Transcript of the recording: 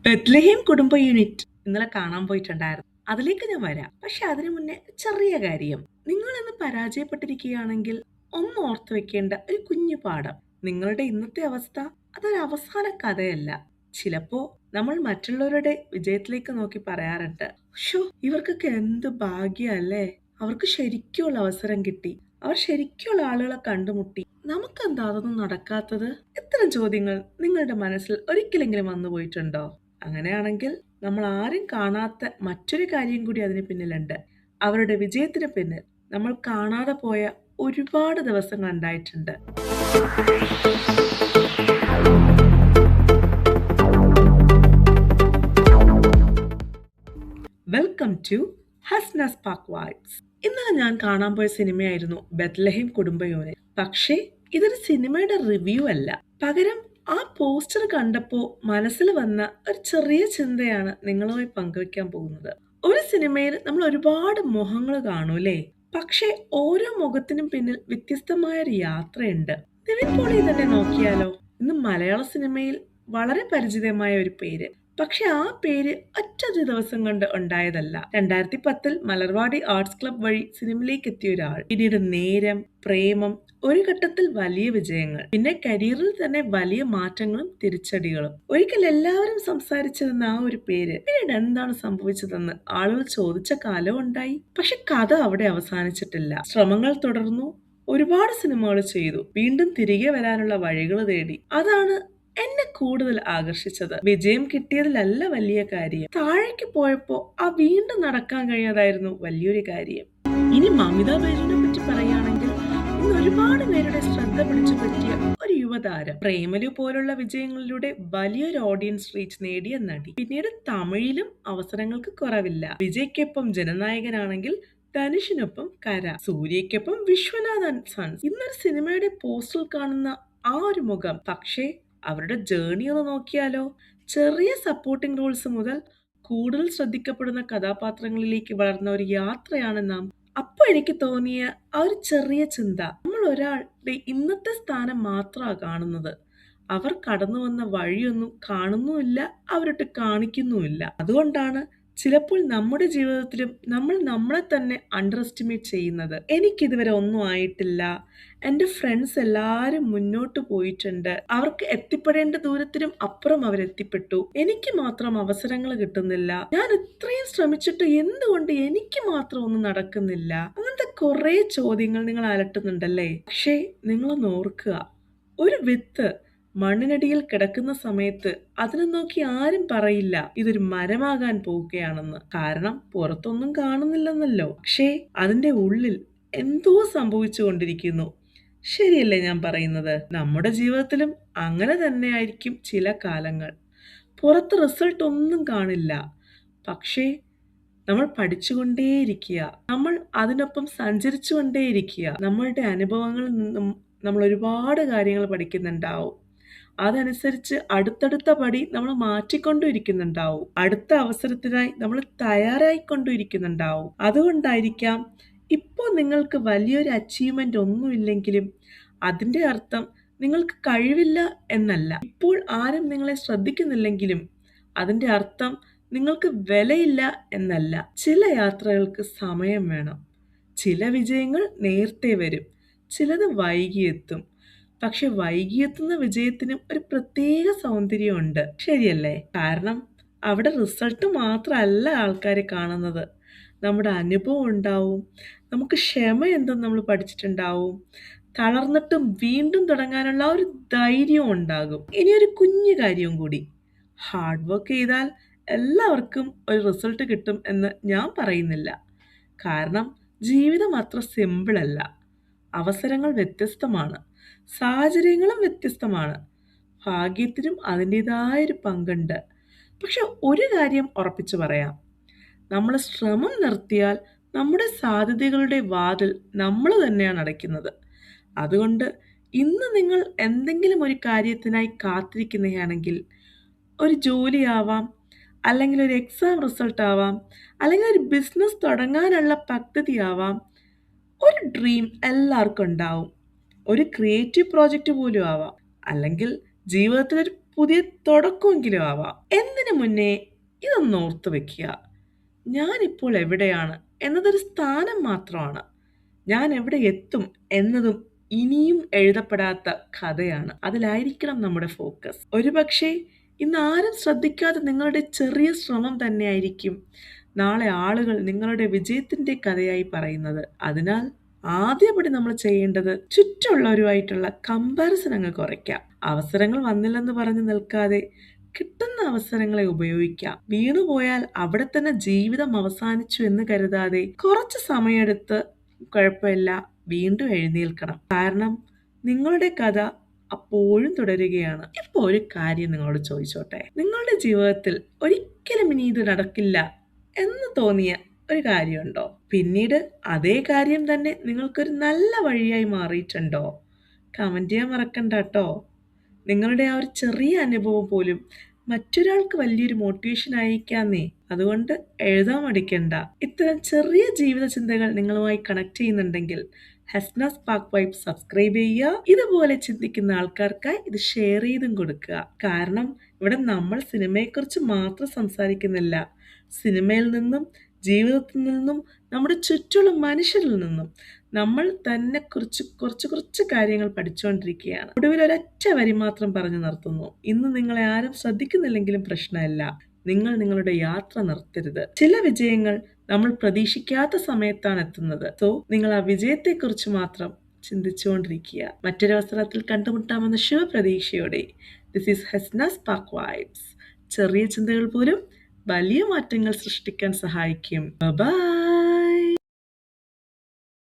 ബെത്ലഹേം കുടുംബ യൂണിറ്റ് ഇന്നലെ കാണാൻ പോയിട്ടുണ്ടായിരുന്നു. അതിലേക്ക് ഞാൻ വരാം. പക്ഷെ അതിനു മുന്നേ ചെറിയ കാര്യം. നിങ്ങൾ ഇന്ന് പരാജയപ്പെട്ടിരിക്കുകയാണെങ്കിൽ ഒന്ന് ഓർത്തു വെക്കേണ്ട ഒരു കുഞ്ഞു പാഠം. നിങ്ങളുടെ ഇന്നത്തെ അവസ്ഥ അതൊരു അവസാന കഥയല്ല. ചിലപ്പോ നമ്മൾ മറ്റുള്ളവരുടെ വിജയത്തിലേക്ക് നോക്കി പറയാറുണ്ട്, ഷോ ഇവർക്കൊക്കെ എന്ത് ഭാഗ്യല്ലേ, അവർക്ക് ശരിക്കുള്ള അവസരം കിട്ടി, അവർ ശരിക്കുള്ള ആളുകളെ കണ്ടുമുട്ടി, നമുക്കെന്താ അതൊന്നും നടക്കാത്തത്? ഇത്തരം ചോദ്യങ്ങൾ നിങ്ങളുടെ മനസ്സിൽ ഒരിക്കലെങ്കിലും വന്നു പോയിട്ടുണ്ടോ? അങ്ങനെയാണെങ്കിൽ നമ്മൾ ആരും കാണാത്ത മറ്റൊരു കാര്യം കൂടി അതിന് പിന്നിലുണ്ട്. അവരുടെ വിജയത്തിന് പിന്നിൽ നമ്മൾ കാണാതെ പോയ ഒരുപാട് ദിവസങ്ങൾ ഉണ്ടായിട്ടുണ്ട്. Welcome to Hasna spark vibes. ഇന്നലെ ഞാൻ കാണാൻ പോയ സിനിമയായിരുന്നു ബെത്ലഹേം കുടുംബ യൂണിറ്റ്. പക്ഷേ ഇതൊരു സിനിമയുടെ റിവ്യൂ അല്ല. പകരം ആ പോസ്റ്റർ കണ്ടപ്പോ മനസ്സിൽ വന്ന ഒരു ചെറിയ ചിന്തയാണ് നിങ്ങളുമായി പങ്കുവെക്കാൻ പോകുന്നത്. ഒരു സിനിമയിൽ നമ്മൾ ഒരുപാട് മുഖങ്ങൾ കാണൂലേ, പക്ഷെ ഓരോ മുഖത്തിനും പിന്നിൽ വ്യത്യസ്തമായ ഒരു യാത്രയുണ്ട്. നിവിൻ പോളി തന്നെ നോക്കിയാലോ. ഇന്ന് മലയാള സിനിമയിൽ വളരെ പരിചിതമായ ഒരു പേര്. പക്ഷെ ആ പേര് ഒറ്റ ദിവസം കൊണ്ട് ഉണ്ടായതല്ല. 2010 മലർവാടി ആർട്സ് ക്ലബ് വഴി സിനിമയിലേക്ക് എത്തിയ ഒരാൾ. പിന്നീട് നേരം, പ്രേമം, ഒരു ഘട്ടത്തിൽ വലിയ വിജയങ്ങൾ, പിന്നെ കരിയറിൽ തന്നെ വലിയ മാറ്റങ്ങളും തിരിച്ചടികളും. ഒരിക്കൽ എല്ലാവരും സംസാരിച്ചിരുന്ന ആ ഒരു പേര് പിന്നീട് എന്താണ് സംഭവിച്ചതെന്ന് ആളുകൾ ചോദിച്ച കാലം ഉണ്ടായി. പക്ഷെ കഥ അവിടെ അവസാനിച്ചിട്ടില്ല. ശ്രമങ്ങൾ തുടർന്നു, ഒരുപാട് സിനിമകൾ ചെയ്തു, വീണ്ടും തിരികെ വരാനുള്ള വഴികൾ തേടി. അതാണ് എന്നെ കൂടുതൽ ആകർഷിച്ചത്. വിജയം കിട്ടിയതിലല്ല വലിയ കാര്യം, താഴേക്ക് പോയപ്പോ ആ വീണ്ടും നടക്കാൻ കഴിഞ്ഞതായിരുന്നു വലിയൊരു കാര്യം. ഇനി മമിത ബൈജുവിനെ പറ്റി പറയുകയാണെങ്കിൽ ഇന്ന് ഒരുപാട് പേരുടെ ശ്രദ്ധ പിടിച്ചു പറ്റിയ ഒരു യുവതാരം. പ്രേമലു പോലുള്ള വിജയങ്ങളിലൂടെ വലിയൊരു ഓഡിയൻസ് റീച്ച് നേടിയ നടി. പിന്നീട് തമിഴിലും അവസരങ്ങൾക്ക് കുറവില്ല. വിജയ്ക്കൊപ്പം ജനനായകനാണെങ്കിൽ ധനുഷിനൊപ്പം കര, സൂര്യയ്ക്കൊപ്പം വിശ്വനാഥൻ സൺസ്. ഇന്നൊരു സിനിമയുടെ പോസ്റ്ററിൽ കാണുന്ന ആ ഒരു മുഖം. പക്ഷേ അവരുടെ ജേർണി ഒന്ന് നോക്കിയാലോ. ചെറിയ സപ്പോർട്ടിംഗ് റോൾസ് മുതൽ കൂടുതൽ ശ്രദ്ധിക്കപ്പെടുന്ന കഥാപാത്രങ്ങളിലേക്ക് വളർന്ന ഒരു യാത്രയാണ് നാം. അപ്പൊ എനിക്ക് തോന്നിയ ആ ഒരു ചെറിയ ചിന്ത, നമ്മൾ ഒരാളുടെ ഇന്നത്തെ സ്ഥാനം മാത്രമാണ് കാണുന്നത്. അവർ കടന്നു വന്ന വഴിയൊന്നും കാണുന്നുമില്ല, അവരൊട്ട് കാണിക്കുന്നുമില്ല. അതുകൊണ്ടാണ് ചിലപ്പോൾ നമ്മുടെ ജീവിതത്തിലും നമ്മൾ നമ്മളെ തന്നെ അണ്ടർ എസ്റ്റിമേറ്റ് ചെയ്യുന്നത്. എനിക്കിതുവരെ ഒന്നും ആയിട്ടില്ല, എൻ്റെ ഫ്രണ്ട്സ് എല്ലാരും മുന്നോട്ട് പോയിട്ടുണ്ട്, അവർക്ക് എത്തിപ്പെടേണ്ട ദൂരത്തിനും അപ്പുറം അവരെത്തിപ്പെട്ടു, എനിക്ക് മാത്രം അവസരങ്ങൾ കിട്ടുന്നില്ല, ഞാൻ ഇത്രയും ശ്രമിച്ചിട്ട് എന്തുകൊണ്ട് എനിക്ക് മാത്രം ഒന്നും നടക്കുന്നില്ല. അങ്ങനത്തെ കുറെ ചോദ്യങ്ങൾ നിങ്ങൾ അലട്ടുന്നുണ്ടല്ലേ. പക്ഷേ നിങ്ങളൊന്ന് ഓർക്കുക, ഒരു വിത്ത് മണ്ണിനടിയിൽ കിടക്കുന്ന സമയത്ത് അതിനെ നോക്കി ആരും പറയില്ല ഇതൊരു മരമാകാൻ പോവുകയാണെന്ന്. കാരണം പുറത്തൊന്നും കാണുന്നില്ലെന്നല്ലോ. പക്ഷേ അതിന്റെ ഉള്ളിൽ എന്തോ സംഭവിച്ചു കൊണ്ടിരിക്കുന്നു. ശരിയല്ലേ ഞാൻ പറയുന്നത്? നമ്മുടെ ജീവിതത്തിലും അങ്ങനെ തന്നെയായിരിക്കും ചില കാലങ്ങൾ. പുറത്ത് റിസൾട്ട് ഒന്നും കാണില്ല, പക്ഷേ നമ്മൾ പഠിച്ചുകൊണ്ടേയിരിക്കുക, നമ്മൾ അതിനൊപ്പം സഞ്ചരിച്ചുകൊണ്ടേയിരിക്കുക. നമ്മളുടെ അനുഭവങ്ങളിൽ നിന്നും നമ്മൾ ഒരുപാട് കാര്യങ്ങൾ പഠിക്കുന്നുണ്ടാവും. അതനുസരിച്ച് അടുത്തടുത്ത പടി നമ്മൾ മാറ്റിക്കൊണ്ടിരിക്കുന്നുണ്ടാവും. അടുത്ത അവസരത്തിനായി നമ്മൾ തയ്യാറായിക്കൊണ്ടിരിക്കുന്നുണ്ടാവും. അതുകൊണ്ടായിരിക്കാം ഇപ്പോൾ നിങ്ങൾക്ക് വലിയൊരു അച്ചീവ്മെന്റ് ഒന്നുമില്ലെങ്കിലും അതിന്റെ അർത്ഥം നിങ്ങൾക്ക് കഴിവില്ല എന്നല്ല. ഇപ്പോൾ ആരും നിങ്ങളെ ശ്രദ്ധിക്കുന്നില്ലെങ്കിലും അതിന്റെ അർത്ഥം നിങ്ങൾക്ക് വിലയില്ല എന്നല്ല. ചില യാത്രകൾക്ക് സമയം വേണം, ചില വിജയങ്ങൾ നേരത്തെ വരും, ചിലത് വൈകിയെത്തും. പക്ഷെ വൈകിയെത്തുന്ന വിജയത്തിനും ഒരു പ്രത്യേക സൗന്ദര്യമുണ്ട്, ശരിയല്ലേ? കാരണം അവിടെ റിസൾട്ട് മാത്രമല്ല ആൾക്കാർ കാണുന്നത്, നമ്മുടെ അനുഭവം ഉണ്ടാവും, നമുക്ക് ക്ഷമ എന്തെന്ന് നമ്മൾ പഠിച്ചിട്ടുണ്ടാവും, തളർന്നിട്ടും വീണ്ടും തുടങ്ങാനുള്ള ഒരു ധൈര്യവും ഉണ്ടാകും. ഇനി ഒരു കുഞ്ഞു കാര്യവും കൂടി, ഹാർഡ് വർക്ക് ചെയ്താൽ എല്ലാവർക്കും ഒരു റിസൾട്ട് കിട്ടും എന്ന് ഞാൻ പറയുന്നില്ല. കാരണം ജീവിതം അത്ര സിമ്പിൾ അല്ല. അവസരങ്ങൾ വ്യത്യസ്തമാണ്, സാഹചര്യങ്ങളും വ്യത്യസ്തമാണ്, ഭാഗ്യത്തിനും അതിൻ്റെതായ ഒരു പങ്കുണ്ട്. പക്ഷെ ഒരു കാര്യം ഉറപ്പിച്ചു പറയാം, നമ്മൾ ശ്രമം നിർത്തിയാൽ നമ്മുടെ സാധ്യതകളുടെ വാതിൽ നമ്മൾ തന്നെയാണ് അടയ്ക്കുന്നത്. അതുകൊണ്ട് ഇന്ന് നിങ്ങൾ എന്തെങ്കിലും ഒരു കാര്യത്തിനായി കാത്തിരിക്കുന്നതാണെങ്കിൽ, ഒരു ജോലിയാവാം, അല്ലെങ്കിൽ ഒരു എക്സാം റിസൾട്ട് ആവാം, അല്ലെങ്കിൽ ഒരു ബിസിനസ് തുടങ്ങാനുള്ള പദ്ധതിയാവാം, ഒരു ഡ്രീം എല്ലാവർക്കും ഉണ്ടാവും. ഒരു ക്രിയേറ്റീവ് പ്രോജക്റ്റ് പോലും ആവാം, അല്ലെങ്കിൽ ജീവിതത്തിൽ ഒരു പുതിയ തുടക്കമെങ്കിലും ആവാം. എന്തിനു മുന്നേ ഇതൊന്ന് ഓർത്തു വെക്കുക. ഞാനിപ്പോൾ എവിടെയാണ് എന്നതൊരു സ്ഥാനം മാത്രമാണ്. ഞാൻ എവിടെ എത്തും എന്നതും ഇനിയും എഴുതപ്പെടാത്ത കഥയാണ്. അതിലായിരിക്കണം നമ്മുടെ ഫോക്കസ്. ഒരുപക്ഷെ ഇന്ന് ആരും ശ്രദ്ധിക്കാതെ നിങ്ങളുടെ ചെറിയ ശ്രമം തന്നെയായിരിക്കും നാളെ ആളുകൾ നിങ്ങളുടെ വിജയത്തിന്റെ കഥയായി പറയുന്നത്. അതിനാൽ ആദ്യപടി നമ്മൾ ചെയ്യേണ്ടത് ചുറ്റുമുള്ളവരുമായിട്ടുള്ള കമ്പാരിസൺ അങ്ങ് കുറയ്ക്കാം. അവസരങ്ങൾ വന്നില്ലെന്ന് പറഞ്ഞ് നിൽക്കാതെ കിട്ടുന്ന അവസരങ്ങളെ ഉപയോഗിക്കാം. വീണുപോയാൽ അവിടെ തന്നെ ജീവിതം അവസാനിച്ചു എന്ന് കരുതാതെ കുറച്ച് സമയമെടുത്ത് കുഴപ്പമില്ല, വീണ്ടും എഴുന്നേൽക്കണം. കാരണം നിങ്ങളുടെ കഥ അപ്പോഴും തുടരുകയാണ്. ഇപ്പൊ ഒരു കാര്യം നിങ്ങളോട് ചോദിച്ചോട്ടെ. നിങ്ങളുടെ ജീവിതത്തിൽ ഒരിക്കലും ഇനി ഇത് നടക്കില്ല എന്ന് തോന്നിയ ഒരു കാര്യമുണ്ടോ? പിന്നീട് അതേ കാര്യം തന്നെ നിങ്ങൾക്കൊരു നല്ല വഴിയായി മാറിയിട്ടുണ്ടോ? കമന്റ് ചെയ്യാൻ മറക്കണ്ട കേട്ടോ. നിങ്ങളുടെ ആ ഒരു ചെറിയ അനുഭവം പോലും മറ്റൊരാൾക്ക് വലിയൊരു മോട്ടിവേഷൻ ആയിരിക്കാന്നേ. അതുകൊണ്ട് എഴുതാൻ മടിക്കണ്ട. ഇത്തരം ചെറിയ ജീവിത ചിന്തകൾ നിങ്ങളുമായി കണക്ട് ചെയ്യുന്നുണ്ടെങ്കിൽ ഹസ്ന സ്പാർക്ക് വൈബ്സ് സബ്സ്ക്രൈബ് ചെയ്യുക. ഇതുപോലെ ചിന്തിക്കുന്ന ആൾക്കാർക്കായി ഇത് ഷെയർ ചെയ്തും കൊടുക്കുക. കാരണം ഇവിടെ നമ്മൾ സിനിമയെക്കുറിച്ച് മാത്രം സംസാരിക്കുന്നില്ല. സിനിമയിൽ നിന്നും ജീവിതത്തിൽ നിന്നും നമ്മുടെ ചുറ്റുമുള്ള മനുഷ്യരിൽ നിന്നും നമ്മൾ തന്നെ കുറച്ച് കാര്യങ്ങൾ പഠിച്ചുകൊണ്ടിരിക്കുകയാണ്. ഒടുവിൽ ഒരൊറ്റ വരി മാത്രം പറഞ്ഞു നിർത്തുന്നു. ഇന്ന് നിങ്ങളെ ആരും ശ്രദ്ധിക്കുന്നില്ലെങ്കിലും പ്രശ്നമല്ല. നിങ്ങൾ നിങ്ങളുടെ യാത്ര നിർത്തരുത്. ചില വിജയങ്ങൾ നമ്മൾ പ്രതീക്ഷിക്കാത്ത സമയത്താണ് എത്തുന്നത്. സോ നിങ്ങൾ ആ വിജയത്തെക്കുറിച്ച് മാത്രം ചിന്തിച്ചുകൊണ്ടിരിക്കുക. മറ്റൊരവസരത്തിൽ കണ്ടുമുട്ടാമെന്ന ശുഭപ്രതീക്ഷയോടെ this is Hasna spark vibes. ചെറിയ ചിന്തകൾ പോലും വലിയ മാറ്റങ്ങൾ സൃഷ്ടിക്കാൻ സഹായിക്കും. ബൈ.